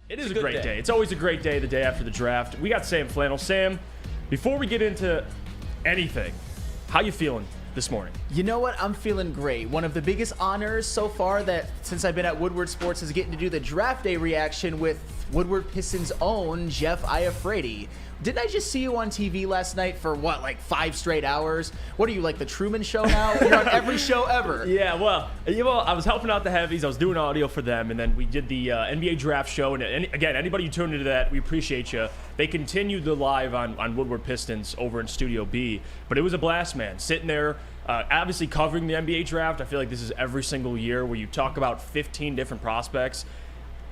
It is a great day. It's always a great day the day after the draft. We got Sam Flannel. Sam, before we get into anything, how you feeling this morning? You know what? I'm feeling great. One of the biggest honors so far that since I've been at Woodward Sports is getting to do the draft day reaction with Woodward Pistons' own Jeff Iafrate. Didn't I just see you on TV last night for what, like 5 straight hours? What are you, like the Truman Show now? You're on every show ever. Yeah, well, I was helping out the heavies. I was doing audio for them, and then we did the NBA draft show. And again, anybody who tuned into that, we appreciate you. They continued the live on Woodward Pistons over in Studio B, but it was a blast, man. Sitting there, obviously covering the NBA draft. I feel like this is every single year where you talk about 15 different prospects.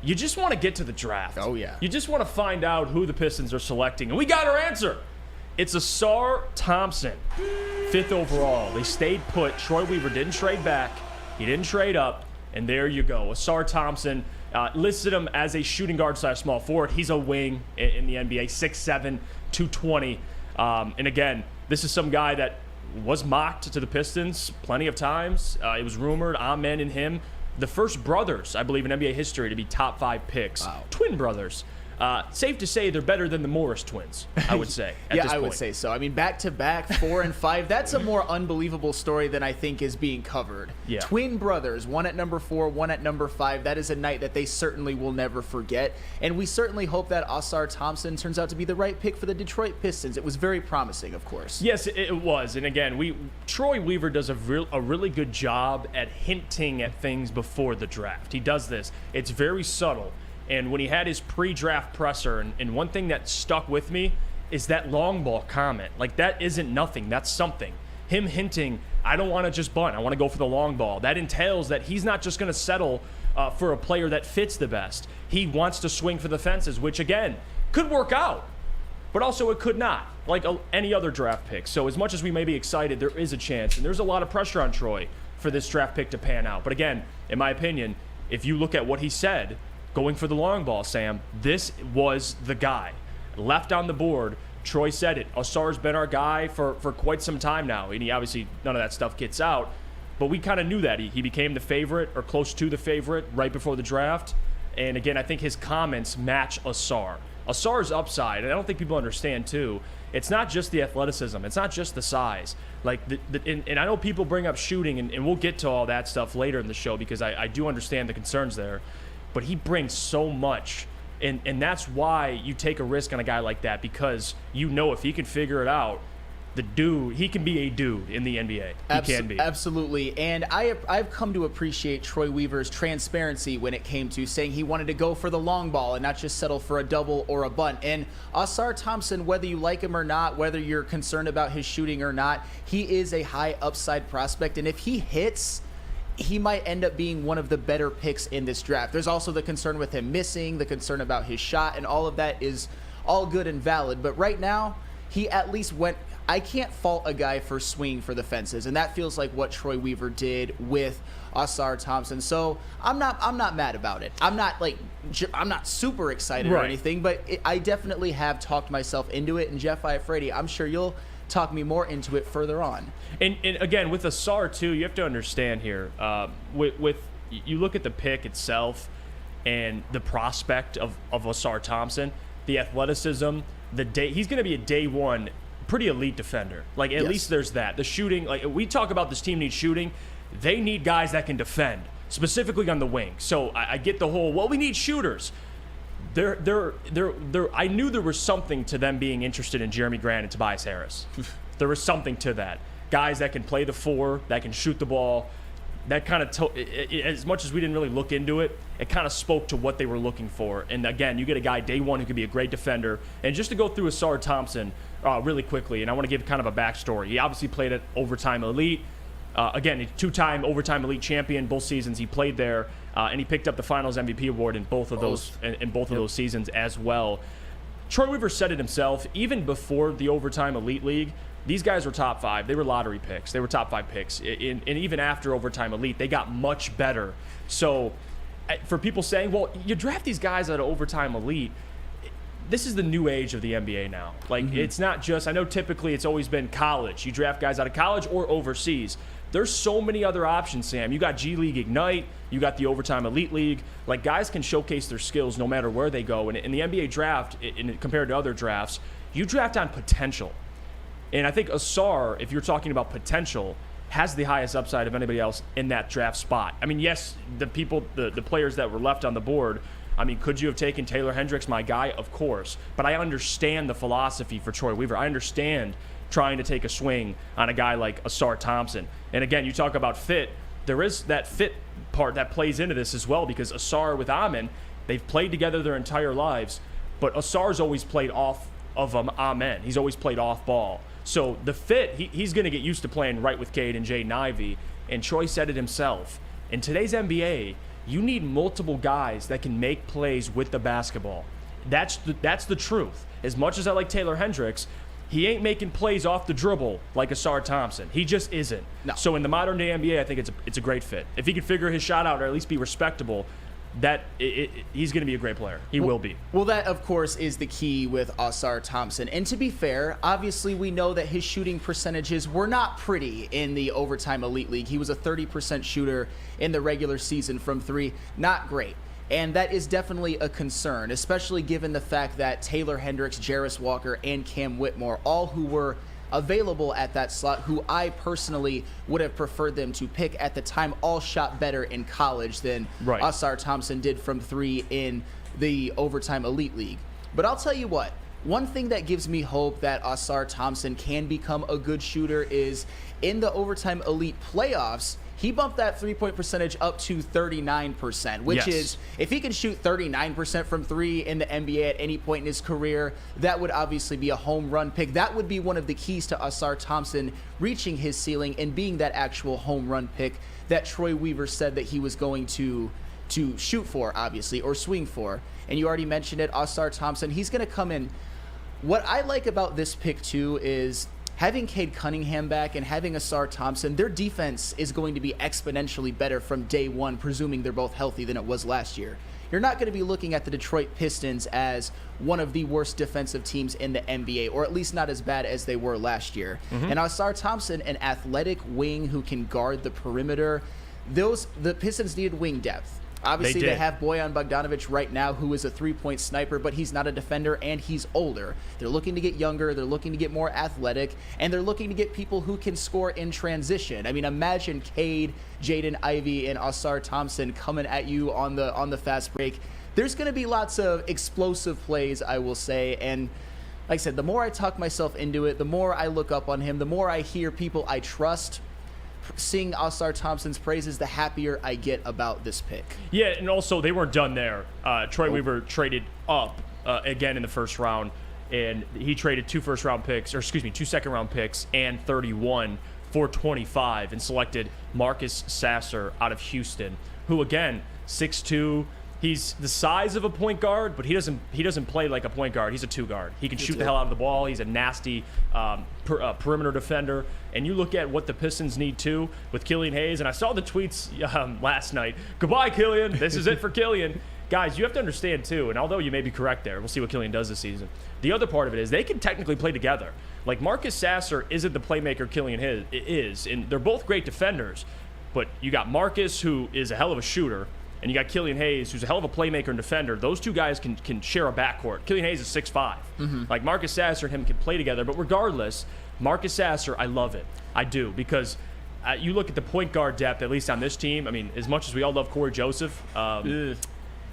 You just want to get to the draft. Oh, yeah. You just want to find out who the Pistons are selecting. And we got our answer. It's Ausar Thompson, 5th overall. They stayed put. Troy Weaver didn't trade back. He didn't trade up. And there you go. Ausar Thompson listed him as a shooting guard / small forward. He's a wing in the NBA, 6'7", 220. And again, this is some guy that was mocked to the Pistons plenty of times. It was rumored, Amen and him. The first brothers, I believe, in NBA history to be top 5 picks. Wow. Twin brothers. Safe to say they're better than the Morris twins, I would say, at this point. I would say so. I mean, back-to-back, 4 and 5, that's a more unbelievable story than I think is being covered. Yeah. Twin brothers, one at number 4, one at number 5. That is a night that they certainly will never forget. And we certainly hope that Ausar Thompson turns out to be the right pick for the Detroit Pistons. It was very promising, of course. Yes, it was. And again, Troy Weaver does a really good job at hinting at things before the draft. He does this. It's very subtle. And when he had his pre-draft presser, and one thing that stuck with me is that long ball comment. Like, that isn't nothing. That's something. Him hinting, I don't want to just bunt. I want to go for the long ball. That entails that he's not just going to settle for a player that fits the best. He wants to swing for the fences, which, again, could work out. But also it could not, like any other draft pick. So as much as we may be excited, there is a chance. And there's a lot of pressure on Troy for this draft pick to pan out. But again, in my opinion, if you look at what he said, going for the long ball, Sam, this was the guy. Left on the board, Troy said it. Ausar's been our guy for quite some time now. And he obviously, none of that stuff gets out. But we kind of knew that. He became the favorite or close to the favorite right before the draft. And again, I think his comments match Ausar. Ausar's upside, and I don't think people understand too, it's not just the athleticism. It's not just the size. Like, and I know people bring up shooting, and we'll get to all that stuff later in the show because I do understand the concerns there. But he brings so much, and that's why you take a risk on a guy like that, because you know if he can figure it out, he can be a dude in the NBA. He can be. Absolutely. And I've come to appreciate Troy Weaver's transparency when it came to saying he wanted to go for the long ball and not just settle for a double or a bunt. And Ausar Thompson, whether you like him or not, whether you're concerned about his shooting or not, he is a high upside prospect. And if he hits, he might end up being one of the better picks in this draft. There's also the concern with him missing, the concern about his shot, and all of that is all good and valid. But right now, he at least went. I can't fault a guy for swinging for the fences, and that feels like what Troy Weaver did with Ausar Thompson. So I'm not mad about it. I'm not super excited or anything, but I definitely have talked myself into it. And Jeff Iafrate, I'm sure you'll talk me more into it further on. And again, with Ausar too, you have to understand here. With you look at the pick itself and the prospect of Ausar Thompson, the athleticism, he's going to be a day one pretty elite defender. Like, at least there's that. The shooting, like, we talk about this team needs shooting. They need guys that can defend, specifically on the wing. So I get the whole, well, we need shooters. I knew there was something to them being interested in Jeremy Grant and Tobias Harris. There was something to that. Guys that can play the 4, that can shoot the ball. That kind of, as much as we didn't really look into it, it kind of spoke to what they were looking for. And again, you get a guy day one who could be a great defender. And just to go through Ausar Thompson really quickly, and I want to give kind of a backstory. He obviously played at Overtime Elite. Again, a 2-time Overtime Elite champion. Both seasons he played there, and he picked up the Finals MVP award in both of those of those seasons as well. Troy Weaver said it himself. Even before the Overtime Elite League, these guys were top 5. They were lottery picks. They were top 5 picks. And even after Overtime Elite, they got much better. So for people saying, well, you draft these guys out of Overtime Elite, this is the new age of the NBA now. Like, it's not just, I know typically it's always been college. You draft guys out of college or overseas. There's so many other options, Sam. You got G League Ignite, you got the Overtime Elite League. Like, guys can showcase their skills no matter where they go. And in the NBA draft, compared to other drafts, you draft on potential. And I think Ausar, if you're talking about potential, has the highest upside of anybody else in that draft spot. I mean, yes, the players that were left on the board, I mean, could you have taken Taylor Hendricks, my guy? Of course. But I understand the philosophy for Troy Weaver. I understand trying to take a swing on a guy like Ausar Thompson. And again, you talk about fit. There is that fit part that plays into this as well, because Ausar with Amen, they've played together their entire lives, but Asar's always played off of Amen. He's always played off ball. So the fit, he's going to get used to playing right with Cade and Jaden Ivey. And Troy said it himself. In today's NBA, you need multiple guys that can make plays with the basketball. That's the truth. As much as I like Taylor Hendricks, he ain't making plays off the dribble like Ausar Thompson. He just isn't. No. So in the modern day NBA, I think it's a great fit. If he can figure his shot out or at least be respectable, he's going to be a great player. He will be. Well, that, of course, is the key with Ausar Thompson. And to be fair, obviously we know that his shooting percentages were not pretty in the Overtime Elite League. He was a 30% shooter in the regular season from three. Not great. And that is definitely a concern, especially given the fact that Taylor Hendricks, Jarris Walker, and Cam Whitmore, all who were available at that slot, who I personally would have preferred them to pick at the time, all shot better in college than Ausar Thompson did from three in the Overtime Elite League. But I'll tell you what, one thing that gives me hope that Ausar Thompson can become a good shooter is in the Overtime Elite playoffs, he bumped that three-point percentage up to 39%, which is, if he can shoot 39% from three in the NBA at any point in his career, that would obviously be a home run pick. That would be one of the keys to Ausar Thompson reaching his ceiling and being that actual home run pick that Troy Weaver said that he was going to shoot for, obviously, or swing for. And you already mentioned it, Ausar Thompson, he's going to come in. What I like about this pick, too, is having Cade Cunningham back and having Ausar Thompson, their defense is going to be exponentially better from day one, presuming they're both healthy, than it was last year. You're not going to be looking at the Detroit Pistons as one of the worst defensive teams in the NBA, or at least not as bad as they were last year. And Ausar Thompson, an athletic wing who can guard the perimeter, the Pistons needed wing depth. Obviously, they have Bojan Bogdanovic right now, who is a three-point sniper, but he's not a defender, and he's older. They're looking to get younger, they're looking to get more athletic, and they're looking to get people who can score in transition. I mean, imagine Cade, Jaden Ivey, and Ausar Thompson coming at you on the fast break. There's going to be lots of explosive plays, I will say, and like I said, the more I talk myself into it, the more I look up on him, the more I hear people I trust seeing Ausar Thompson's praises, the happier I get about this pick. Yeah, and also they weren't done there. Troy Weaver traded up again in the first round, and he traded two second-round picks and 31 for 25, and selected Marcus Sasser out of Houston, who again 6'2". He's the size of a point guard, but he doesn't play like a point guard. He's a two guard. He can shoot the hell out of the ball. He's a nasty perimeter defender. And you look at what the Pistons need too with Killian Hayes. And I saw the tweets last night. Goodbye, Killian. This is it for Killian. Guys, you have to understand too, and although you may be correct there, we'll see what Killian does this season. The other part of it is they can technically play together. Like, Marcus Sasser isn't the playmaker Killian is, and they're both great defenders. But you got Marcus, who is a hell of a shooter, and you got Killian Hayes, who's a hell of a playmaker and defender. Those two guys can share a backcourt. Killian Hayes is 6'5". Like, Marcus Sasser and him can play together. But regardless, Marcus Sasser, I love it. I do, because you look at the point guard depth, at least on this team. I mean, as much as we all love Corey Joseph,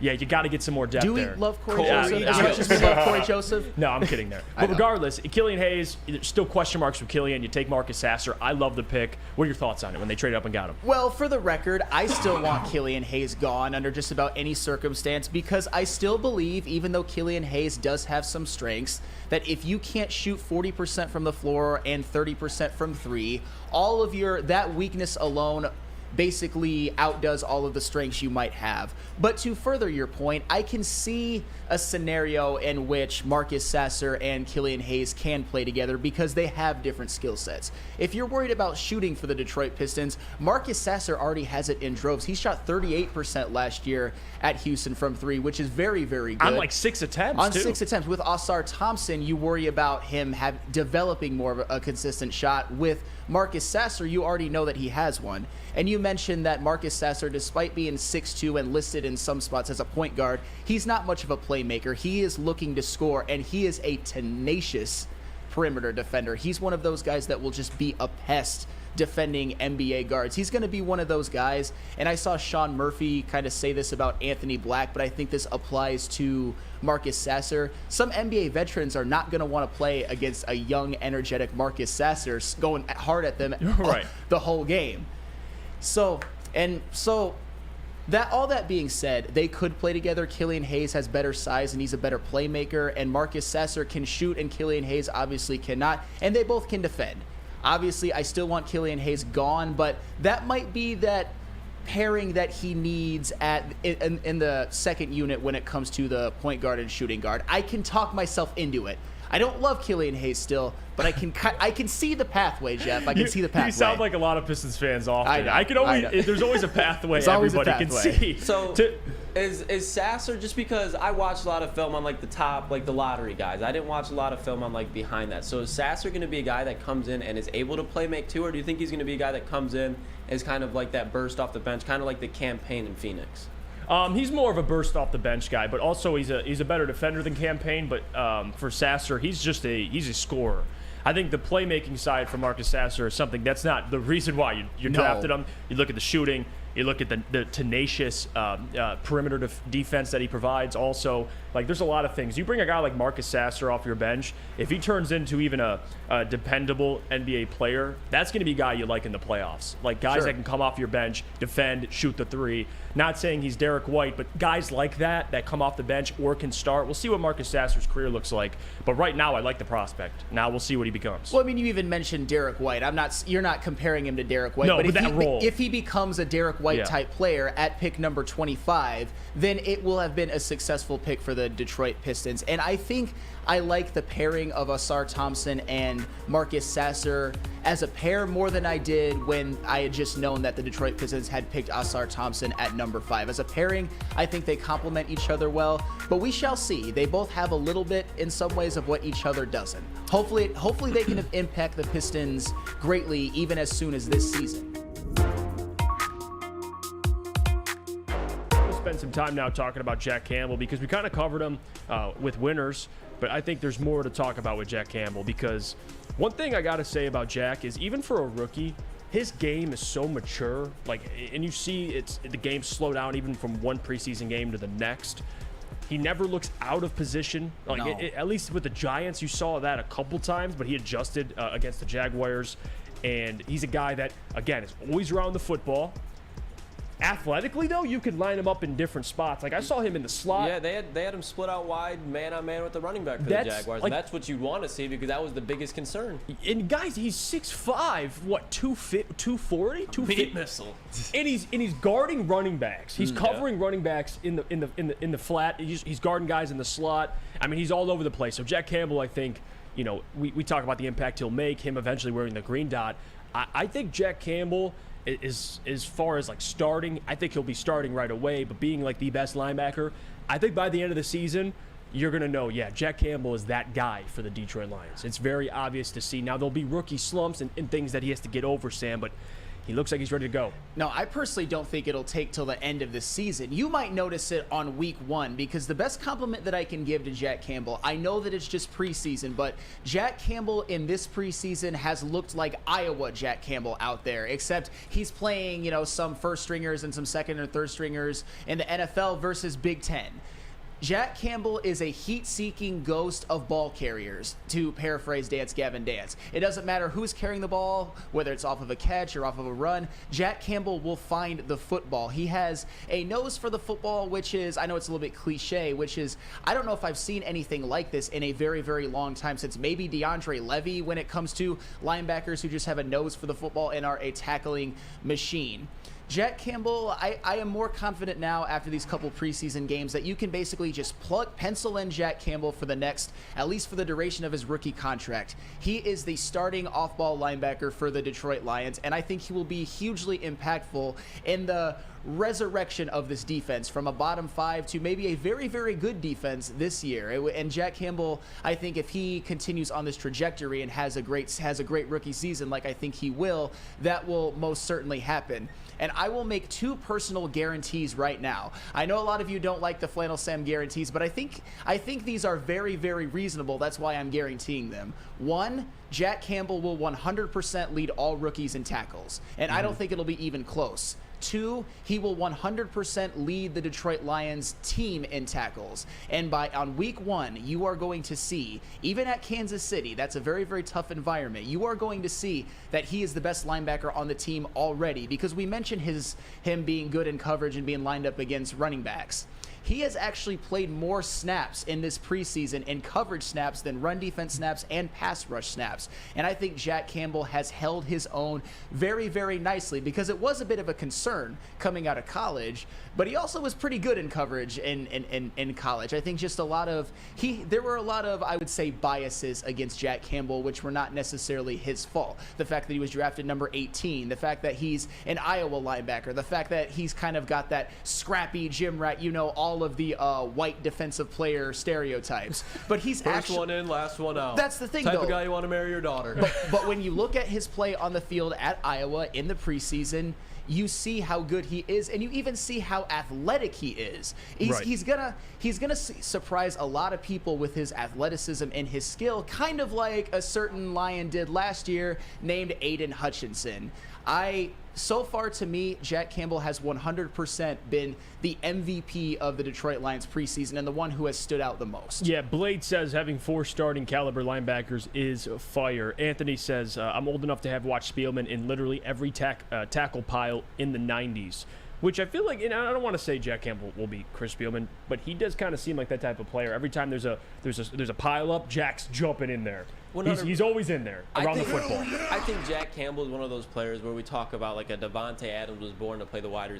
yeah, you got to get some more depth there. Do we love Corey Joseph as much as we love Corey Joseph? No, I'm kidding there. But regardless, Killian Hayes, there's still question marks with Killian. You take Marcus Sasser. I love the pick. What are your thoughts on it when they traded up and got him? Well, for the record, I still want Killian Hayes gone under just about any circumstance, because I still believe, even though Killian Hayes does have some strengths, that if you can't shoot 40% from the floor and 30% from three, all of that weakness alone basically outdoes all of the strengths you might have. But to further your point, I can see a scenario in which Marcus Sasser and Killian Hayes can play together because they have different skill sets. If you're worried about shooting for the Detroit Pistons, Marcus Sasser already has it in droves. He shot 38% last year at Houston from 3, which is very, very good. On like 6 attempts, too. 6 attempts. With Ausar Thompson, you worry about him developing more of a consistent shot. With Marcus Sasser, you already know that he has one. And you mentioned that Marcus Sasser, despite being 6'2" and listed in some spots as a point guard, he's not much of a playmaker. He is looking to score, and he is a tenacious perimeter defender. He's one of those guys that will just be a pest defending NBA guards. He's going to be one of those guys, and I saw Sean Murphy kind of say this about Anthony Black, but I think this applies to Marcus Sasser. Some NBA veterans are not going to want to play against a young, energetic Marcus Sasser going hard at them right. the whole game. So that all that being said, they could play together. Killian Hayes has better size and he's a better playmaker, and Marcus Sasser can shoot and Killian Hayes obviously cannot, and they both can defend. Obviously, I still want Killian Hayes gone, but that might be that pairing that he needs in the second unit when it comes to the point guard and shooting guard. I can talk myself into it. I don't love Killian Hayes still, but I can see the pathway, Jeff. I can see the pathway. You sound like a lot of Pistons fans often. I know. There's always a pathway everybody can see. So is Sasser, just because I watched a lot of film on like the top, like the lottery guys. I didn't watch a lot of film on like behind that. So is Sasser going to be a guy that comes in and is able to play make too, or do you think he's going to be a guy that comes in as kind of like that burst off the bench, kind of like the campaign in Phoenix? He's more of a burst off the bench guy, but also he's a better defender than Campaign. But for Sasser, he's a scorer. I think the playmaking side for Marcus Sasser is something that's not the reason why you drafted him. You look at the shooting, you look at the tenacious perimeter defense that he provides. Also, like there's a lot of things. You bring a guy like Marcus Sasser off your bench, if he turns into even a dependable NBA player, that's going to be a guy you like in the playoffs. Like guys that can come off your bench, defend, shoot the three. Not saying he's Derek White, but guys like that come off the bench or can start. We'll see what Marcus Sasser's career looks like. But right now, I like the prospect. Now we'll see what he becomes. Well, I mean, you even mentioned Derek White. You're not comparing him to Derek White. No, but role. If he becomes a Derek White type player at pick number 25, then it will have been a successful pick for the Detroit Pistons. And I think I like the pairing of Ausar Thompson and Marcus Sasser as a pair more than I did when I had just known that the Detroit Pistons had picked Ausar Thompson at number 5. As a pairing, I think they complement each other well, but we shall see. They both have a little bit in some ways of what each other doesn't. Hopefully they can impact the Pistons greatly even as soon as this season. We'll spend some time now talking about Jack Campbell because we kind of covered him with winners. But I think there's more to talk about with Jack Campbell because one thing I got to say about Jack is even for a rookie, his game is so mature. And you see the game slow down even from one preseason game to the next. He never looks out of position. At least with the Giants, you saw that a couple times, but he adjusted against the Jaguars. And he's a guy that, again, is always around the football. Athletically, though, you could line him up in different spots. Like I saw him in the slot. Yeah, they had him split out wide, man on man with the running back for the Jaguars. And that's what you want to see because that was the biggest concern. And guys, he's 6'5", what, 240, 250 missile. And he's guarding running backs. He's covering running backs in the flat. He's guarding guys in the slot. I mean, he's all over the place. So Jack Campbell, I think, we talk about the impact he'll make. Him eventually wearing the green dot. I think Jack Campbell is as far as like starting, I think he'll be starting right away, but being like the best linebacker, I think by the end of the season, you're going to know, Jack Campbell is that guy for the Detroit Lions. It's very obvious to see. Now, there'll be rookie slumps and things that he has to get over, Sam, but he looks like he's ready to go. No, I personally don't think it'll take till the end of the season. You might notice it on week 1 because the best compliment that I can give to Jack Campbell, I know that it's just preseason, but Jack Campbell in this preseason has looked like Iowa Jack Campbell out there, except he's playing, some first stringers and some second or third stringers in the NFL versus Big Ten. Jack Campbell is a heat-seeking ghost of ball carriers, to paraphrase Dance Gavin Dance. It doesn't matter who's carrying the ball, whether it's off of a catch or off of a run, Jack Campbell will find the football. He has a nose for the football, which is, I know it's a little bit cliche, which is, I don't know if I've seen anything like this in a very, very long time, since maybe DeAndre Levy when it comes to linebackers who just have a nose for the football and are a tackling machine. Jack Campbell, I am more confident now after these couple preseason games that you can basically just pencil in Jack Campbell for the next, at least for the duration of his rookie contract. He is the starting off-ball linebacker for the Detroit Lions, and I think he will be hugely impactful in the resurrection of this defense from a bottom 5 to maybe a very, very good defense this year. And Jack Campbell, I think if he continues on this trajectory and has a great rookie season like I think he will, that will most certainly happen. And I will make 2 personal guarantees right now. I know a lot of you don't like the Flannel Sam guarantees, but I think these are very, very reasonable. That's why I'm guaranteeing them. 1, Jack Campbell will 100% lead all rookies in tackles, and I don't think it'll be even close. 2, he will 100% lead the Detroit Lions team in tackles. And on week 1, you are going to see, even at Kansas City, that's a very, very tough environment, you are going to see that he is the best linebacker on the team already, because we mentioned him being good in coverage and being lined up against running backs. He has actually played more snaps in this preseason in coverage snaps than run defense snaps and pass rush snaps. And I think Jack Campbell has held his own very, very nicely, because it was a bit of a concern coming out of college, but he also was pretty good in coverage in college. I think just there were a lot of, I would say, biases against Jack Campbell, which were not necessarily his fault. The fact that he was drafted number 18, the fact that he's an Iowa linebacker, the fact that he's kind of got that scrappy gym rat, all of the white defensive player stereotypes, but he's First one in, last one out. That's the thing, Type though. of guy you want to marry your daughter. But when you look at his play on the field at Iowa in the preseason, you see how good he is, and you even see how athletic he is. He's gonna surprise a lot of people with his athleticism and his skill, kind of like a certain Lion did last year named Aiden Hutchinson. So far, to me, Jack Campbell has 100% been the MVP of the Detroit Lions preseason and the one who has stood out the most. Yeah, Blade says having 4 starting caliber linebackers is fire. Anthony says, I'm old enough to have watched Spielman in literally every tackle pile in the 90s. Which I feel like, and I don't want to say Jack Campbell will be Chris Spielman, but he does kind of seem like that type of player. Every time there's a pile up, Jack's jumping in there. He's always in there around the football. I think Jack Campbell is one of those players where we talk about like a Devontae Adams was born to play the wide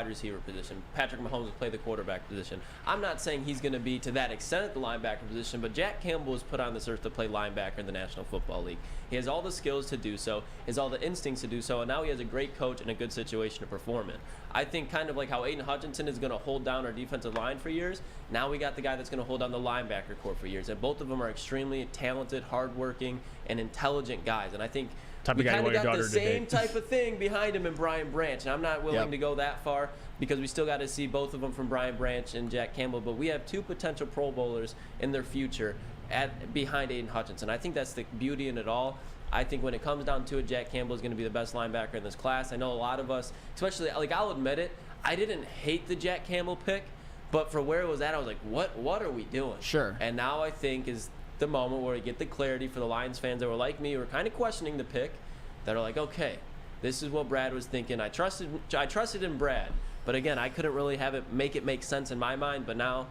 receiver position. Patrick Mahomes will play the quarterback position. I'm not saying he's going to be to that extent at the linebacker position, but Jack Campbell was put on this earth to play linebacker in the National Football League. He has all the skills to do so, has all the instincts to do so, and now he has a great coach and a good situation to perform in. I think kind of like how Aiden Hutchinson is going to hold down our defensive line for years, now we got the guy that's going to hold down the linebacker corps for years, and both of them are extremely talented, hardworking, and intelligent guys, and I think we kind of got the same type of thing behind him in Brian Branch, and I'm not willing to go that far because we still got to see both of them from Brian Branch and Jack Campbell, but we have 2 potential Pro Bowlers in their future behind Aiden Hutchinson. I think that's the beauty in it all. I think when it comes down to it, Jack Campbell is going to be the best linebacker in this class. I know a lot of us, especially, like, I'll admit it, I didn't hate the Jack Campbell pick, but for where it was at, I was like, what are we doing? Sure. And now I think is the moment where we get the clarity for the Lions fans that were like me, who were kind of questioning the pick, that are like, okay, this is what Brad was thinking. I trusted in Brad, but again, I couldn't really make it make sense in my mind, but now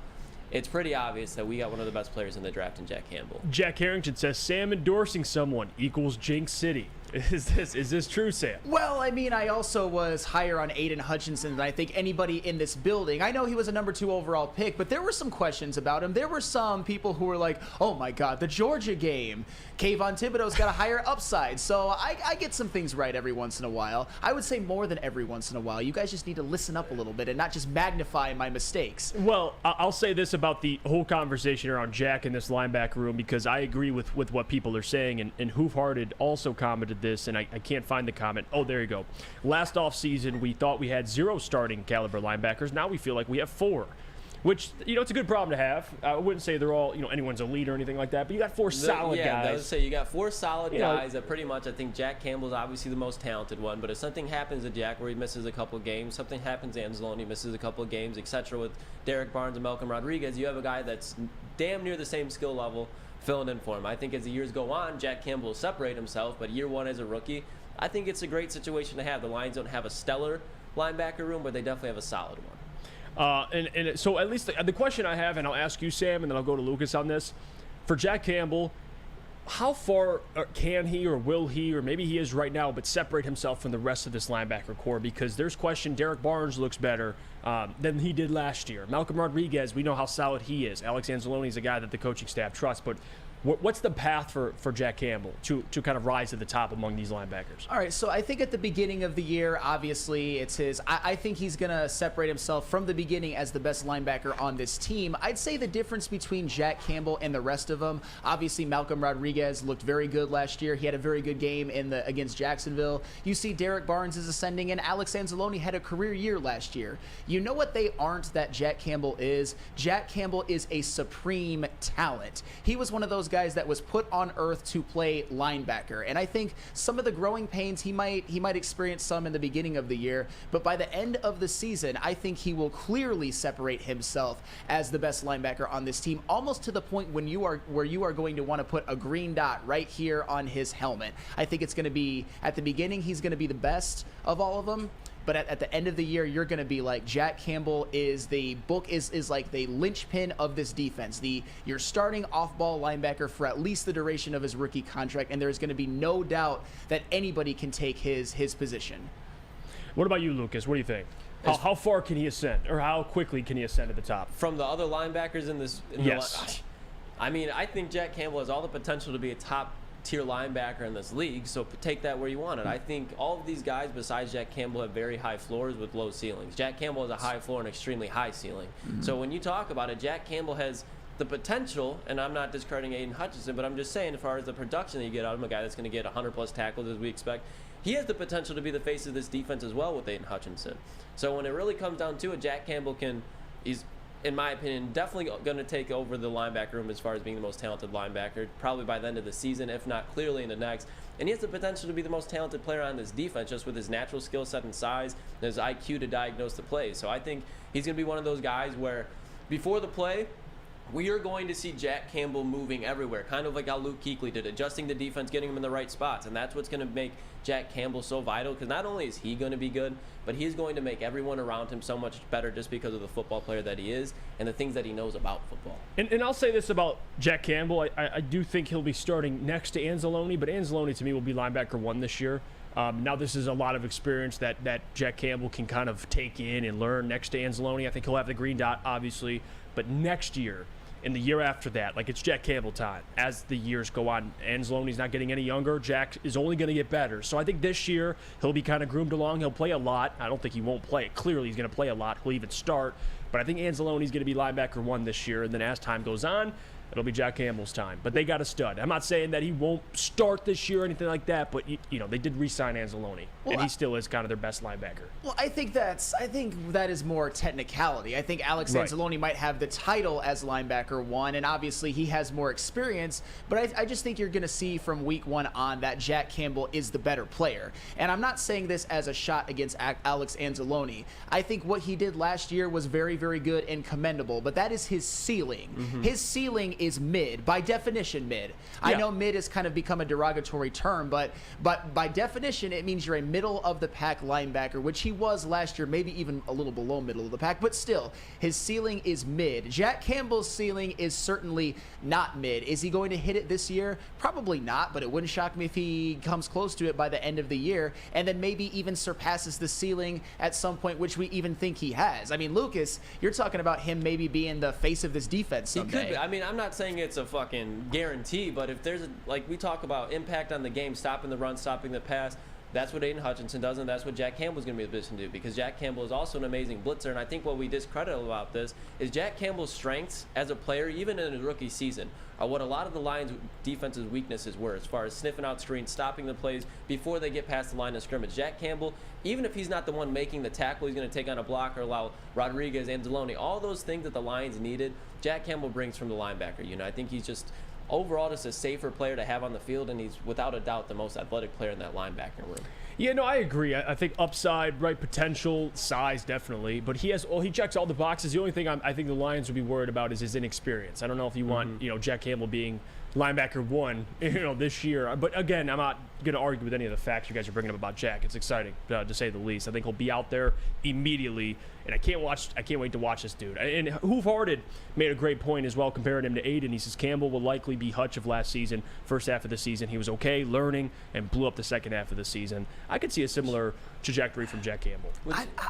it's pretty obvious that we got one of the best players in the draft in Jack Campbell. Jack Harrington says Sam endorsing someone equals Jinx City. Is this true, Sam? Well, I mean, I also was higher on Aiden Hutchinson than I think anybody in this building. I know he was a number 2 overall pick, but there were some questions about him. There were some people who were like, oh my God, the Georgia game. Kayvon Thibodeau's got a higher upside. So I get some things right every once in a while. I would say more than every once in a while. You guys just need to listen up a little bit and not just magnify my mistakes. Well, I'll say this about the whole conversation around Jack in this linebacker room, because I agree with what people are saying, and Hoofhearted also commented this, and I can't find the comment. Oh, there you go. Last offseason, we thought we had 0 starting caliber linebackers. Now we feel like we have 4. Which, it's a good problem to have. I wouldn't say they're all, anyone's elite or anything like that, but you got 4 solid guys. Yeah, I would say you got 4 solid guys that pretty much, I think Jack Campbell's obviously the most talented one, but if something happens to Jack where he misses a couple games, something happens to Anzalone, he misses a couple of games, etc. with Derek Barnes and Malcolm Rodriguez, you have a guy that's damn near the same skill level filling in for him. I think as the years go on, Jack Campbell will separate himself, but year 1 as a rookie, I think it's a great situation to have. The Lions don't have a stellar linebacker room, but they definitely have a solid one. And so at least the question I have, and I'll ask you, Sam, and then I'll go to Lucas on this. For Jack Campbell, how far can he or will he, or maybe he is right now, but separate himself from the rest of this linebacker core? Because there's question, Derek Barnes looks better than he did last year. Malcolm Rodriguez, we know how solid he is. Alex Anzalone is a guy that the coaching staff trusts, but what's the path for Jack Campbell to kind of rise to the top among these linebackers? All right, so I think at the beginning of the year, obviously, it's his. I think he's going to separate himself from the beginning as the best linebacker on this team. I'd say the difference between Jack Campbell and the rest of them, obviously, Malcolm Rodriguez looked very good last year. He had a very good game against Jacksonville. You see Derek Barnes is ascending, and Alex Anzalone had a career year last year. You know what they aren't that Jack Campbell is? Jack Campbell is a supreme talent. He was one of those guys that was put on earth to play linebacker, and I think some of the growing pains he might experience some in the beginning of the year, but by the end of the season, I think he will clearly separate himself as the best linebacker on this team, almost to the point where you are going to want to put a green dot right here on his helmet. I think it's going to be, at the beginning, he's going to be the best of all of them. But at the end of the year, you're going to be like, Jack Campbell is like the linchpin of this defense. You're starting off-ball linebacker for at least the duration of his rookie contract, and there's going to be no doubt that anybody can take his position. What about you, Lucas? What do you think? How far can he ascend, or how quickly can he ascend to the top? From the other linebackers in this? Yes. I mean, I think Jack Campbell has all the potential to be a top tier linebacker in this league, so take that where you want it. I think all of these guys besides Jack Campbell have very high floors with low ceilings. Jack Campbell has a high floor and extremely high ceiling. So when you talk about it, Jack Campbell has the potential, and I'm not discarding Aiden Hutchinson, but I'm just saying as far as the production that you get out of him, a guy that's going to get 100 plus tackles as we expect, he has the potential to be the face of this defense as well with Aiden Hutchinson. So when it really comes down to it, Jack Campbell he's in my opinion, definitely going to take over the linebacker room as far as being the most talented linebacker, probably by the end of the season, if not clearly in the next. And he has the potential to be the most talented player on this defense just with his natural skill set and size and his IQ to diagnose the plays. So I think he's going to be one of those guys where before the play, we are going to see Jack Campbell moving everywhere, kind of like how Luke Kuechly did, adjusting the defense, getting him in the right spots. And that's what's going to make Jack Campbell so vital, because not only is he going to be good, but he's going to make everyone around him so much better just because of the football player that he is and the things that he knows about football. And I'll say this about Jack Campbell. I do think he'll be starting next to Anzalone, but Anzalone to me will be linebacker 1 this year. Now this is a lot of experience that Jack Campbell can kind of take in and learn next to Anzalone. I think he'll have the green dot, obviously, but next year, and the year after that, like, it's Jack Campbell time. As the years go on, Anzalone's not getting any younger. Jack is only going to get better. So I think this year he'll be kind of groomed along. He'll play a lot. I don't think he won't play. Clearly, he's going to play a lot. He'll even start. But I think Anzalone's going to be linebacker 1 this year. And then as time goes on, it'll be Jack Campbell's time. But they got a stud. I'm not saying that he won't start this year or anything like that, but you know, they did re-sign Anzalone, and he still is kind of their best linebacker. Well, I think that is more technicality. I think Alex Anzalone might have the title as linebacker 1, and obviously he has more experience, but I just think you're going to see from week 1 on that Jack Campbell is the better player. And I'm not saying this as a shot against Alex Anzalone. I think what he did last year was very, very good and commendable, but that is his ceiling. His ceiling is mid, by definition mid. I know mid has kind of become a derogatory term, but by definition it means you're a middle of the pack linebacker, which he was last year, maybe even a little below middle of the pack, but still his ceiling is mid. Jack Campbell's ceiling is certainly not mid. Is he going to hit it this year? Probably not, but it wouldn't shock me if he comes close to it by the end of the year, and then maybe even surpasses the ceiling at some point, which we even think he has. I mean, Lucas, you're talking about him maybe being the face of this defense someday. He could be. I mean, I'm not saying it's a fucking guarantee, but if there's like we talk about impact on the game, stopping the run, stopping the pass, that's what Aiden Hutchinson does, and that's what Jack Campbell's going to be in a position to do, because Jack Campbell is also an amazing blitzer. And I think what we discredit about this is Jack Campbell's strengths as a player, even in his rookie season, are what a lot of the Lions' defense's weaknesses were, as far as sniffing out screens, stopping the plays before they get past the line of scrimmage. Jack Campbell, even if he's not the one making the tackle, he's going to take on a block or allow Rodriguez, Anzalone, all those things that the Lions needed, Jack Campbell brings from the linebacker unit. I think he's just overall just a safer player to have on the field, and he's without a doubt the most athletic player in that linebacker room. Yeah, no, I agree. I think upside, right, potential, size, definitely. But he checks all the boxes. The only thing I think the Lions would be worried about is his inexperience. I don't know if you want, Jack Campbell being linebacker 1, this year. But again, I'm not going to argue with any of the facts you guys are bringing up about Jack. It's exciting, to say the least. I think he'll be out there immediately, and I can't wait to watch this dude. And Hoove-Hearted made a great point as well, comparing him to Aiden. He says Campbell will likely be Hutch of last season. First half of the season, he was okay, learning, and blew up the second half of the season. I could see a similar trajectory from Jack Campbell.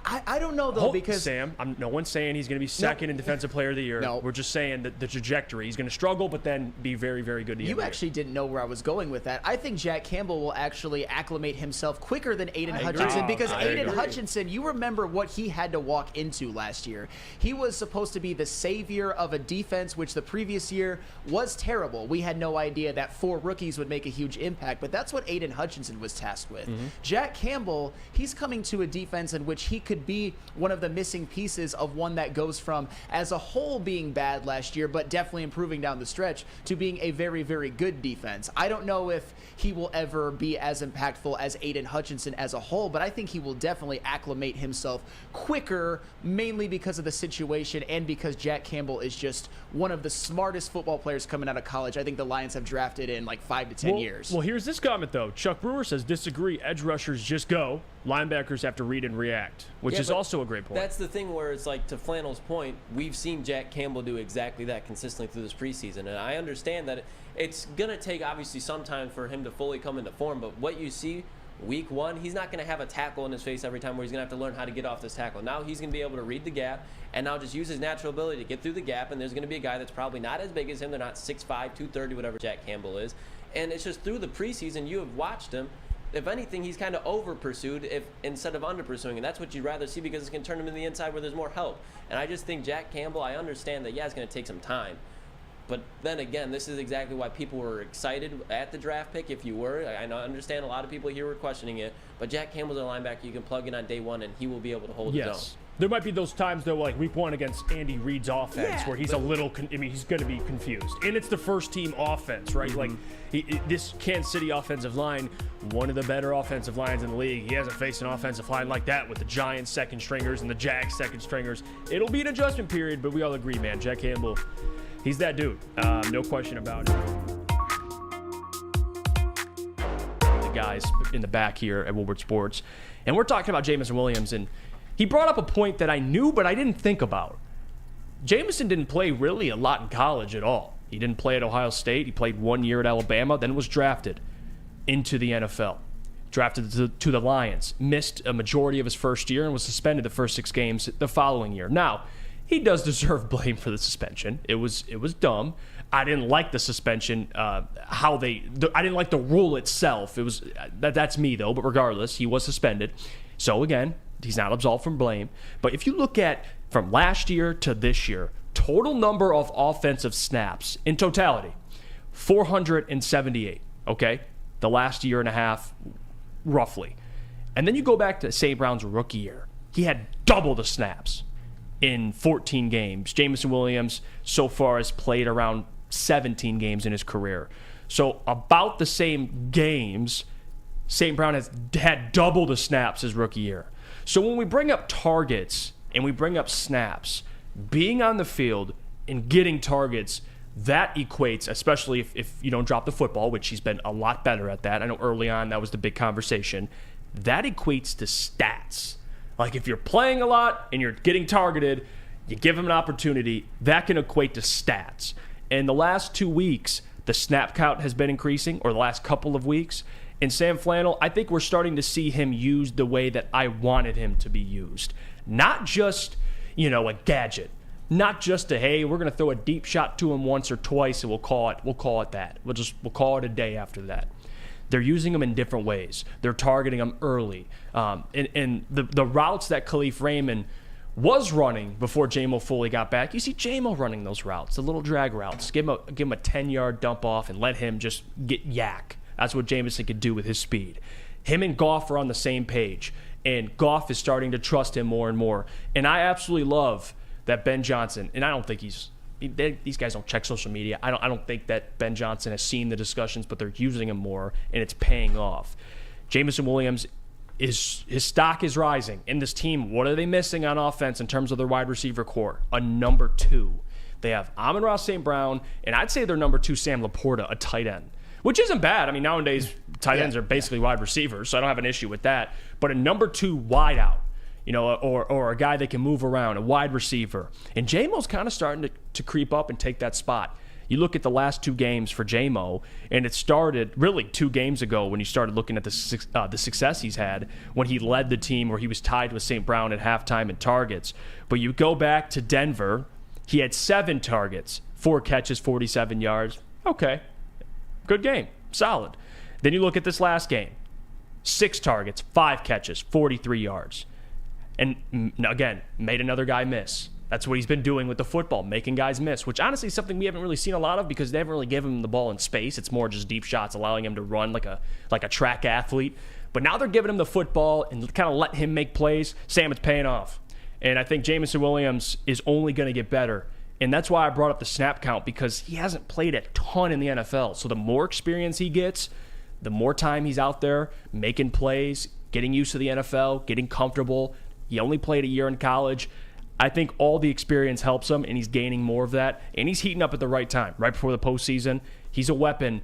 I don't know, though, because... Sam, no one's saying he's going to be second in Defensive Player of the Year. No. We're just saying that the trajectory. He's going to struggle, but then be very, very good. You actually didn't know where I was going with that. I think Jack Campbell will actually acclimate himself quicker than Aiden Hutchinson, because Aiden Hutchinson, you remember what he had to walk into last year. He was supposed to be the savior of a defense, which the previous year was terrible. We had no idea that 4 rookies would make a huge impact, but that's what Aiden Hutchinson was tasked with. Jack Campbell, he's coming to a defense in which he could be one of the missing pieces of one that goes from, as a whole, being bad last year, but definitely improving down the stretch, to being a very, very good defense. I don't know if he will ever be as impactful as Aiden Hutchinson as a whole, but I think he will definitely acclimate himself quicker, mainly because of the situation and because Jack Campbell is just one of the smartest football players coming out of college I think the Lions have drafted in like 5 to 10 years. Well, here's this comment, though. Chuck Brewer says, disagree. Edge rushers just go. Linebackers have to read and react, which is also a great point. That's the thing where it's like, to Flannel's point, we've seen Jack Campbell do exactly that consistently through this preseason. And I understand that it's going to take, obviously, some time for him to fully come into form. But what you see week 1, he's not going to have a tackle in his face every time where he's going to have to learn how to get off this tackle. Now he's going to be able to read the gap and now just use his natural ability to get through the gap. And there's going to be a guy that's probably not as big as him. They're not 6'5", 230, whatever Jack Campbell is. And it's just through the preseason, you have watched him. If anything, he's kind of over-pursued instead of under-pursuing, and that's what you'd rather see because it's going to turn him to the inside where there's more help. And I just think Jack Campbell, I understand that, it's going to take some time. But then again, this is exactly why people were excited at the draft pick, if you were. I understand a lot of people here were questioning it, but Jack Campbell's a linebacker you can plug in on day 1, and he will be able to hold his own. There might be those times, though, like week 1 against Andy Reid's offense, where he's he's going to be confused. And it's the first-team offense, right? Like, this Kansas City offensive line, one of the better offensive lines in the league. He hasn't faced an offensive line like that with the Giants second-stringers and the Jags second-stringers. It'll be an adjustment period, but we all agree, man. Jack Campbell, he's that dude. No question about it. The guys in the back here at Woodward Sports. And we're talking about Jameson Williams, and he brought up a point that I knew, but I didn't think about. Jameson didn't play really a lot in college at all. He didn't play at Ohio State. He played 1 year at Alabama, then was drafted into the NFL. Drafted to the Lions. Missed a majority of his first year and was suspended the first 6 games the following year. Now, he does deserve blame for the suspension. It was dumb. I didn't like the suspension, I didn't like the rule itself. It was that's me, though, but regardless, he was suspended. So, again, he's not absolved from blame. But if you look at from last year to this year, total number of offensive snaps in totality, 478, okay? The last year and a half, roughly. And then you go back to St. Brown's rookie year. He had double the snaps in 14 games. Jameson Williams so far has played around 17 games in his career. So about the same games, St. Brown has had double the snaps his rookie year. So when we bring up targets and we bring up snaps, being on the field and getting targets, that equates, especially if you don't drop the football, which he's been a lot better at that. I know early on that was the big conversation. That equates to stats. Like if you're playing a lot and you're getting targeted, you give him an opportunity, that can equate to stats. And the last 2 weeks, the snap count has been increasing, or the last couple of weeks. And Sam Flannel, I think we're starting to see him used the way that I wanted him to be used. Not just, a gadget. Not just hey, we're going to throw a deep shot to him once or twice and we'll call it that. We'll call it a day after that. They're using him in different ways. They're targeting him early. And the routes that Khalif Raymond was running before J-Mo fully got back, you see J-Mo running those routes, the little drag routes. Give him a 10-yard dump off and let him just get yak. That's what Jameson could do with his speed. Him and Goff are on the same page, and Goff is starting to trust him more and more. And I absolutely love that Ben Johnson, and I don't think these guys don't check social media. I don't think that Ben Johnson has seen the discussions, but they're using him more, and it's paying off. Jameson Williams his stock is rising. In this team, what are they missing on offense in terms of their wide receiver core? A number 2. They have Amon-Ra St. Brown, and I'd say their number 2, Sam Laporta, a tight end, which isn't bad. I mean, nowadays, tight ends are basically wide receivers, so I don't have an issue with that. But a number 2 wide out, or a guy that can move around, a wide receiver. And J-Mo's kind of starting to creep up and take that spot. You look at the last 2 games for J-Mo, and it started really 2 games ago when you started looking at the success he's had when he led the team where he was tied with St. Brown at halftime in targets. But you go back to Denver, he had 7 targets, 4 catches, 47 yards. Okay, good game, solid. Then you look at this last game, 6 targets, 5 catches, 43 yards. And again, made another guy miss. That's what he's been doing with the football, making guys miss, which honestly is something we haven't really seen a lot of because they haven't really given him the ball in space. It's more just deep shots, allowing him to run like a track athlete. But now they're giving him the football and kind of letting him make plays. Sam, it's paying off. And I think Jameson Williams is only going to get better. And that's why I brought up the snap count, because he hasn't played a ton in the NFL. So the more experience he gets, the more time he's out there making plays, getting used to the NFL, getting comfortable. He only played a year in college. I think all the experience helps him, and he's gaining more of that. And he's heating up at the right time, right before the postseason. He's a weapon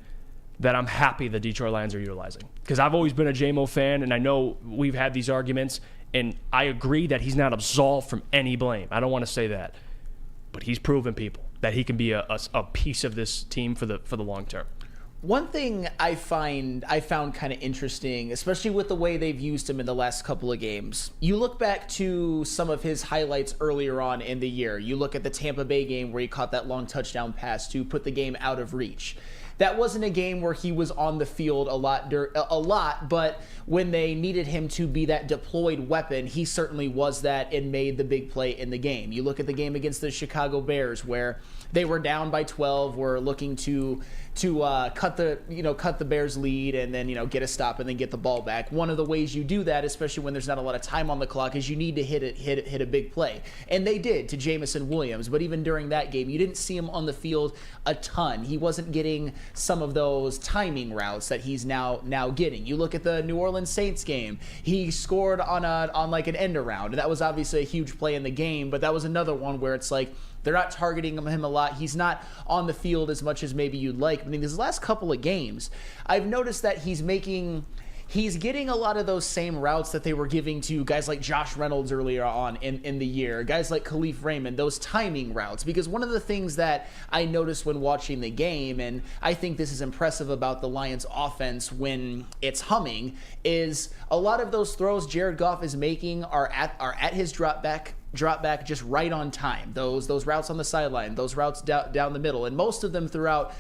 that I'm happy the Detroit Lions are utilizing. Because I've always been a J-Mo fan, and I know we've had these arguments, and I agree that he's not absolved from any blame. I don't want to say that. But he's proven people that he can be a piece of this team for the long term. One thing I found kind of interesting, especially with the way they've used him in the last couple of games. You look back to some of his highlights earlier on in the year. You look at the Tampa Bay game where he caught that long touchdown pass to put the game out of reach. That wasn't a game where he was on the field a lot, but when they needed him to be that deployed weapon, he certainly was that and made the big play in the game. You look at the game against the Chicago Bears where they were down by 12, were looking to cut the Bears lead and then get a stop and then get the ball back. One of the ways you do that, especially when there's not a lot of time on the clock, is you need to hit a big play, and they did to Jameson Williams. But even during that game, you didn't see him on the field a ton. He wasn't getting some of those timing routes that he's now getting. You look at the New Orleans Saints game, he scored on like an end around. That was obviously a huge play in the game, but that was another one where it's like they're not targeting him a lot. He's not on the field as much as maybe you'd like. But in these last couple of games, I've noticed that he's getting a lot of those same routes that they were giving to guys like Josh Reynolds earlier on in the year, guys like Khalif Raymond, those timing routes. Because one of the things that I noticed when watching the game, and I think this is impressive about the Lions offense when it's humming, is a lot of those throws Jared Goff is making are at his drop back just right on time. Those routes on the sideline, those routes down the middle, and most of them throughout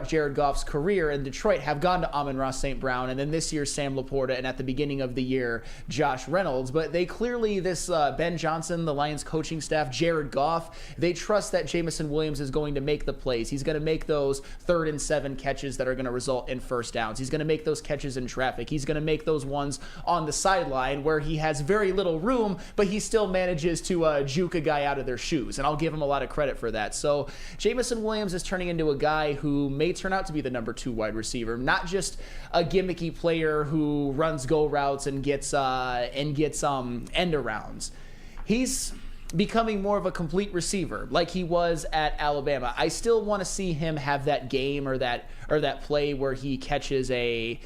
Jared Goff's career in Detroit have gone to Amon-Ra St. Brown, and then this year Sam Laporta, and at the beginning of the year Josh Reynolds. But they clearly, Ben Johnson, the Lions coaching staff, Jared Goff, they trust that Jameson Williams is going to make the plays. He's going to make those 3rd and 7 catches that are going to result in first downs. He's going to make those catches in traffic. He's going to make those ones on the sideline where he has very little room, but he still manages to juke a guy out of their shoes, and I'll give him a lot of credit for that. So Jameson Williams is turning into a guy who may turn out to be the number 2 wide receiver, not just a gimmicky player who runs go routes and gets end arounds. He's becoming more of a complete receiver like he was at Alabama. I still want to see him have that game or that play where he catches a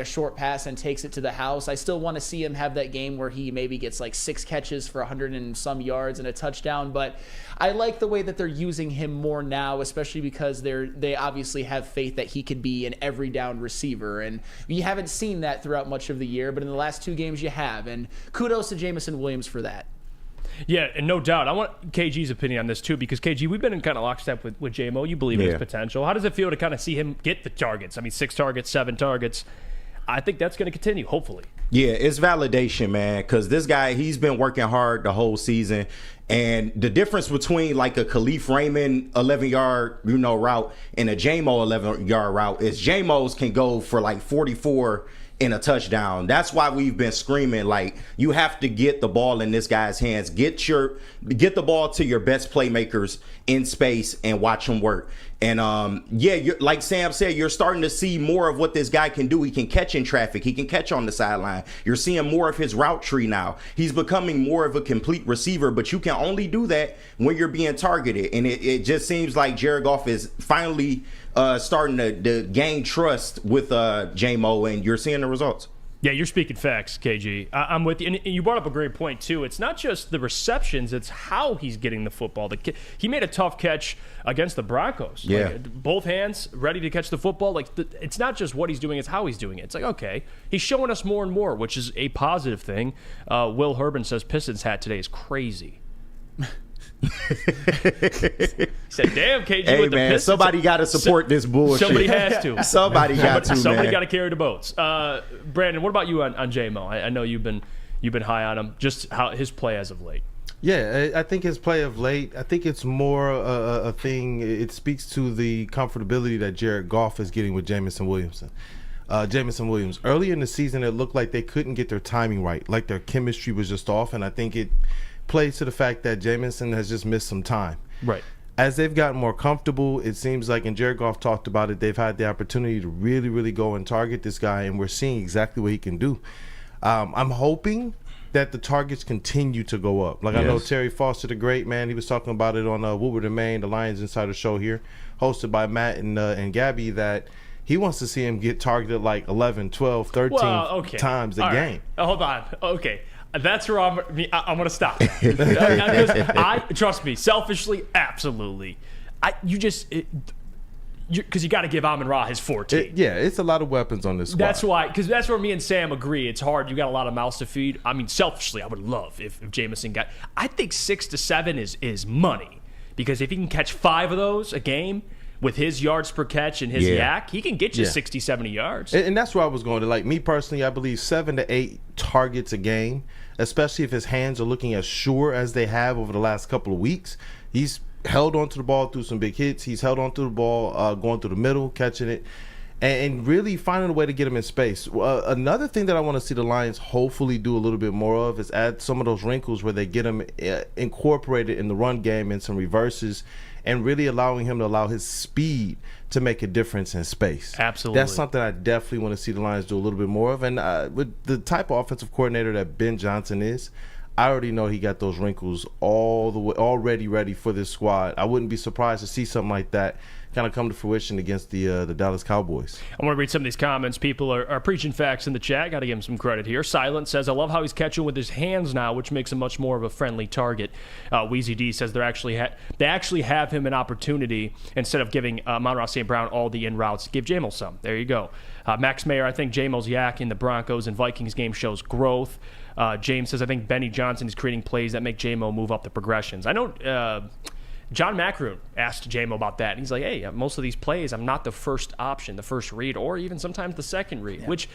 short pass and takes it to the house. I still want to see him have that game where he maybe gets like 6 catches for 100 and some yards and a touchdown. But I like the way that they're using him more now, especially because they obviously have faith that he could be an every down receiver. And you haven't seen that throughout much of the year, but in the last 2 games you have. And kudos to Jameson Williams for that. Yeah, and no doubt. I want KG's opinion on this, too, because, KG, we've been in kind of lockstep with J-Mo. You believe in his potential. How does it feel to kind of see him get the targets? I mean, 6 targets, 7 targets. I think that's going to continue, hopefully. Yeah, it's validation, man, because this guy, he's been working hard the whole season. And the difference between like a Khalif Raymond 11-yard, route and a J-Mo 11-yard route is J-Mo's can go for like 44 in a touchdown. That's why we've been screaming, like, you have to get the ball in this guy's hands. Get the ball to your best playmakers in space and watch him work. And you're, like Sam said, you're starting to see more of what this guy can do. He can catch in traffic. He can catch on the sideline. You're seeing more of his route tree now. He's becoming more of a complete receiver, but you can only do that when you're being targeted. And it just seems like Jared Goff is finally starting to gain trust with J-Mo, and you're seeing the results. Yeah, you're speaking facts, KG. I'm with you. And you brought up a great point, too. It's not just the receptions, it's how he's getting the football. He made a tough catch against the Broncos. Yeah. Like, both hands ready to catch the football. It's not just what he's doing, it's how he's doing it. It's like, okay, he's showing us more and more, which is a positive thing. Will Herban says Pistons hat today is crazy. He said, damn, KG, Hey, with the man, Pistons. somebody got to support this bullshit. Somebody has to. Somebody got to, Somebody man. got to carry the boats. Brandon, what about you on J-Mo? I know you've been high on him. Just how his play as of late. Yeah, I think his play of late, I think it's more a thing. It speaks to the comfortability that Jared Goff is getting with Jamison Williams. Early in the season, it looked like they couldn't get their timing right, like their chemistry was just off, and I think it plays to the fact that Jamison has just missed some time. Right. As they've gotten more comfortable, it seems like, and Jared Goff talked about it, they've had the opportunity to really, really go and target this guy, and we're seeing exactly what he can do. I'm hoping that the targets continue to go up. Like, yes. I know Terry Foster, the great man, he was talking about it on Woodward and Maine, the Lions Insider Show here, hosted by Matt and Gabby, that he wants to see him get targeted like 11, 12, 13 times a game. Right. Hold on. Okay. That's where I'm going to stop. Trust me, selfishly, absolutely. Because you got to give Amon-Ra his 14. It's a lot of weapons on this squad. That's why, because that's where me and Sam agree. It's hard. You got a lot of mouths to feed. I mean, selfishly, I would love if Jamison got. I think 6 to 7 is money, because if he can catch 5 of those a game with his yards per catch and his yak, he can get you 60, 70 yards. And that's where I was going to. Like, me personally, I believe 7 to 8 targets a game, especially if his hands are looking as sure as they have over the last couple of weeks. He's held onto the ball through some big hits. He's held onto the ball going through the middle, catching it, and really finding a way to get him in space. Another thing that I want to see the Lions hopefully do a little bit more of is add some of those wrinkles where they get him incorporated in the run game and some reverses, and really allowing him to allow his speed to make a difference in space. Absolutely. That's something I definitely want to see the Lions do a little bit more of. And with the type of offensive coordinator that Ben Johnson is, I already know he got those wrinkles all the way, already ready for this squad. I wouldn't be surprised to see something like that kind of come to fruition against the Dallas Cowboys. I want to read some of these comments. People are preaching facts in the chat. Got to give him some credit here. Silent says, I love how he's catching with his hands now, which makes him much more of a friendly target. Wheezy D says they actually have him an opportunity, instead of giving Amon-Ra St. Brown all the in routes, give J-Mo some. There you go. Max Mayer, I think J-Mo's yak in the Broncos and Vikings game shows growth. James says, I think Benny Johnson is creating plays that make J-Mo move up the progressions. I know John Macroon asked J-Mo about that, and he's like, hey, most of these plays, I'm not the first option, the first read, or even sometimes the second read, which,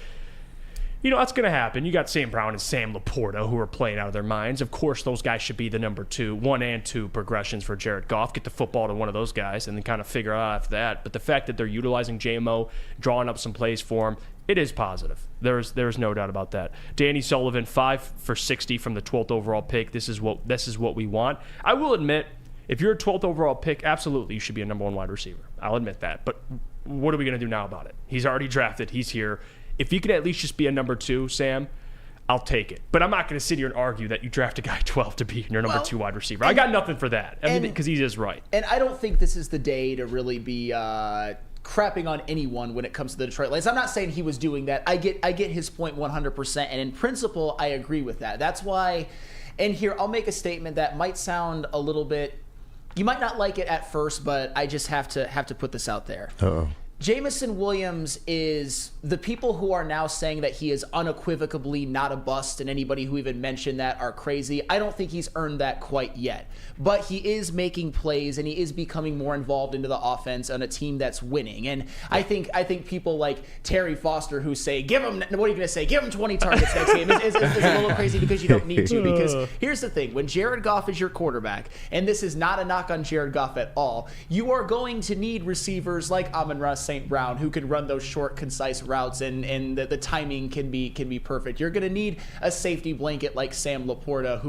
that's going to happen. You got St. Brown and Sam Laporta, who are playing out of their minds. Of course, those guys should be the number 1 and 2 progressions for Jared Goff. Get the football to one of those guys and then kind of figure out after that. But the fact that they're utilizing J-Mo, drawing up some plays for him, it is positive. There's no doubt about that. Danny Sullivan, 5 for 60 from the 12th overall pick. This is what we want. I will admit, if you're a 12th overall pick, absolutely you should be a number 1 wide receiver. I'll admit that. But what are we going to do now about it? He's already drafted. He's here. If you could at least just be a number 2, Sam, I'll take it. But I'm not going to sit here and argue that you draft a guy 12 to be your number 2 wide receiver. I got nothing for that. I mean, because he is right. And I don't think this is the day to really be crapping on anyone when it comes to the Detroit Lions. I'm not saying he was doing that. I get his point 100%, and in principle, I agree with that. That's why, and here, I'll make a statement that might sound a little bit, you might not like it at first, but I just have to put this out there. Uh-oh. Jamison Williams is the people who are now saying that he is unequivocally not a bust, and anybody who even mentioned that are crazy. I don't think he's earned that quite yet. But he is making plays, and he is becoming more involved into the offense on a team that's winning. And I think people like Terry Foster who say, give him 20 targets next game is a little crazy, because you don't need to. Because here's the thing. When Jared Goff is your quarterback, and this is not a knock on Jared Goff at all, you are going to need receivers like Amon-Ra St. Brown, who can run those short, concise routes, and the timing can be perfect. You're going to need a safety blanket like Sam Laporta,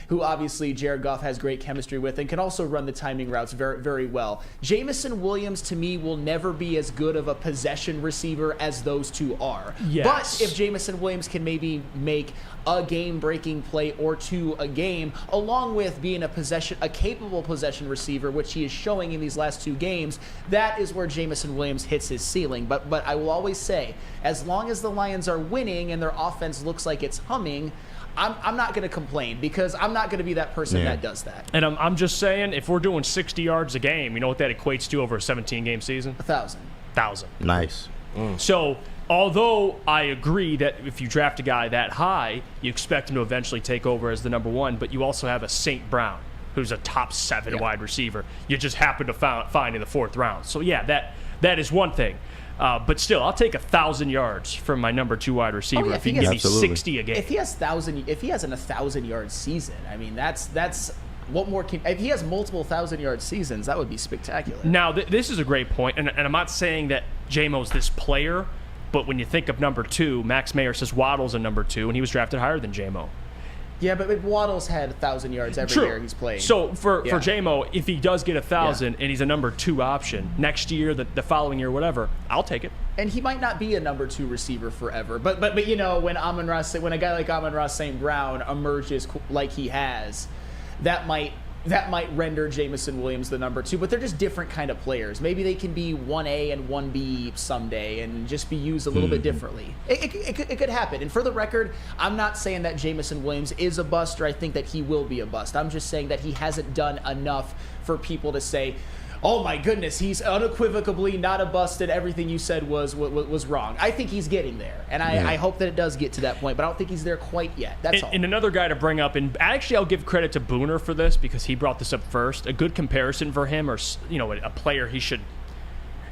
who obviously Jared Goff has great chemistry with and can also run the timing routes very, very well. Jamison Williams, to me, will never be as good of a possession receiver as those two are. Yes. But if Jamison Williams can maybe make a game-breaking play or two a game, along with being a capable possession receiver, which he is showing in these last 2 games, that is where Jamison Williams hits his ceiling. But I will always say, as long as the Lions are winning and their offense looks like it's humming, I'm not going to complain, because I'm not going to be that person that does that. And I'm just saying, if we're doing 60 yards a game, you know what that equates to over a 17-game season? 1,000. Nice. So, although I agree that if you draft a guy that high, you expect him to eventually take over as the number 1, but you also have a St. Brown, who's a top 7 wide receiver. You just happen to find in the 4th round. So, yeah, that is one thing. But still, I'll take 1,000 yards from my number 2 wide receiver if he can give me 60 a game. If he has an 1,000-yard season, I mean, that's what more can. If he has multiple 1,000-yard seasons, that would be spectacular. Now, this is a great point, and I'm not saying that J-Mo's this player, but when you think of number 2, Max Mayer says Waddle's a number 2, and he was drafted higher than J-Mo. Yeah, but Waddle's had 1,000 yards every year he's played. So for J-Mo, if he does get 1,000 and he's a number 2 option next year, the following year, whatever, I'll take it. And he might not be a number 2 receiver forever, but you know, when a guy like Amon-Ra St. Brown emerges like he has, that might render Jamison Williams the number 2, but they're just different kind of players. Maybe they can be 1A and 1B someday and just be used a little bit differently. It could happen. And for the record, I'm not saying that Jamison Williams is a bust, or I think that he will be a bust. I'm just saying that he hasn't done enough for people to say, oh my goodness, he's unequivocally not a bust and everything you said was wrong. I think he's getting there, and I hope that it does get to that point, but I don't think he's there quite yet. That's all. And another guy to bring up, and actually I'll give credit to Booner for this because he brought this up first. A good comparison for him, or a player he should,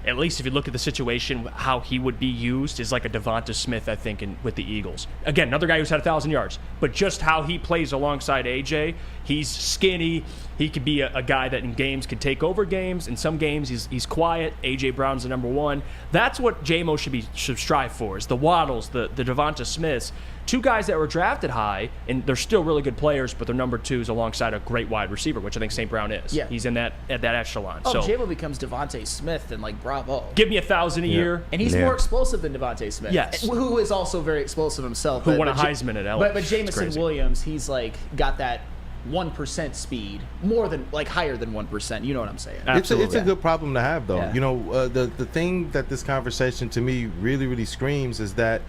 at least if you look at the situation, how he would be used is like a Devonta Smith, I think, with the Eagles. Again, another guy who's had 1,000 yards, but just how he plays alongside AJ, he's skinny. He could be a guy that in games could take over games. In some games, he's quiet. AJ Brown's the number 1. That's what J-Mo should strive for, is the Waddles, the Devonta Smiths. 2 guys that were drafted high, and they're still really good players, but they're number 2s alongside a great wide receiver, which I think St. Brown is. Yeah. He's in at that echelon. Oh, so J-Mo becomes Devontae Smith, and bravo. Give me 1,000 a year. And he's more explosive than Devontae Smith. Yes. Who is also very explosive himself. Who won a Heisman at LA. But Jamison Williams, he's got that 1% speed, more than higher than 1%. You know what I'm saying? It's a good problem to have, though. Yeah. The thing that this conversation to me really, really screams is that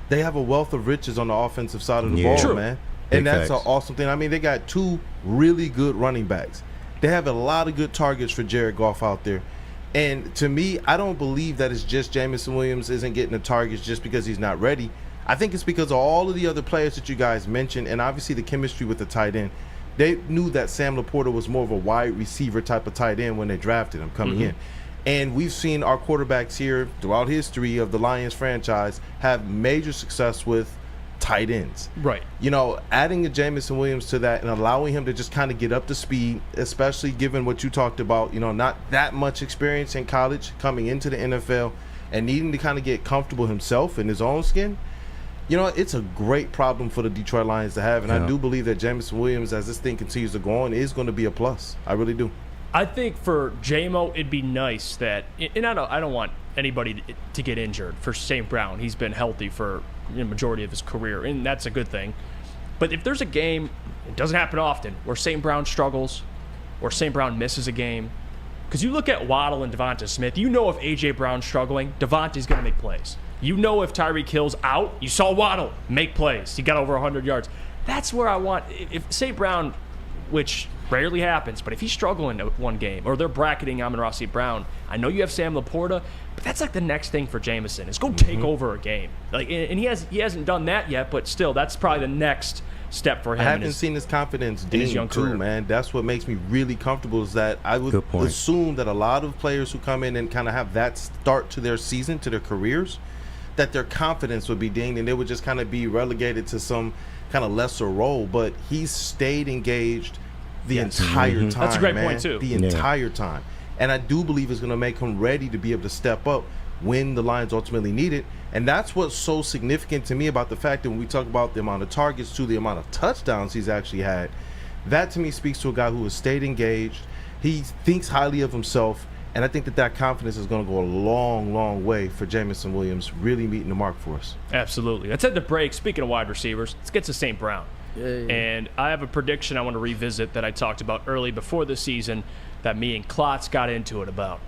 they have a wealth of riches on the offensive side of the ball, True. man. Big And that's facts. an awesome thing. I mean, they got 2 really good running backs. They have a lot of good targets for Jared Goff out there. And to me, I don't believe that it's just Jamison Williams isn't getting the targets just because he's not ready. I think it's because of all of the other players that you guys mentioned, and obviously the chemistry with the tight end. They knew that Sam Laporta was more of a wide receiver type of tight end when they drafted him coming in. And we've seen our quarterbacks here throughout history of the Lions franchise have major success with tight ends. Right. Adding a Jamison Williams to that and allowing him to just kind of get up to speed, especially given what you talked about, not that much experience in college coming into the NFL and needing to kind of get comfortable himself in his own skin. It's a great problem for the Detroit Lions to have, and I do believe that Jamison Williams, as this thing continues to go on, is going to be a plus. I really do. I think for J-Mo, it'd be nice that, and I don't want anybody to get injured for St. Brown. He's been healthy for the majority of his career, and that's a good thing. But if there's a game, it doesn't happen often, where St. Brown struggles or St. Brown misses a game, because you look at Waddle and Devonta Smith, if A.J. Brown's struggling, Devonta's going to make plays. If Tyreek Hill's out, you saw Waddle make plays. He got over 100 yards. That's where I want, if St. Brown, which rarely happens, but if he's struggling at one game, or they're bracketing Amon-Ra St. Brown, I know you have Sam Laporta, but that's the next thing for Jamison, is go take over a game. And he hasn't done that yet, but still, that's probably the next step for him. I haven't seen his confidence in his young too, career. man. That's what makes me really comfortable, is that I would assume that a lot of players who come in and kind of have that start to their season, to their careers, that their confidence would be dinged and they would just kind of be relegated to some kind of lesser role. But he's stayed engaged the entire time. That's a great man. point, too. The entire time. And I do believe it's going to make him ready to be able to step up when the Lions ultimately need it. And that's what's so significant to me about the fact that when we talk about the amount of targets to the amount of touchdowns he's actually had, that to me speaks to a guy who has stayed engaged. He thinks highly of himself. And I think that confidence is going to go a long, long way for Jameson Williams really meeting the mark for us. Absolutely. Let's head to break. Speaking of wide receivers, let's get to St. Brown. And I have a prediction I want to revisit that I talked about early before the season that me and Klotz got into it about.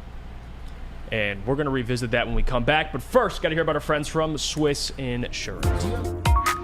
And we're going to revisit that when we come back. But first, got to hear about our friends from Swiss Insurance.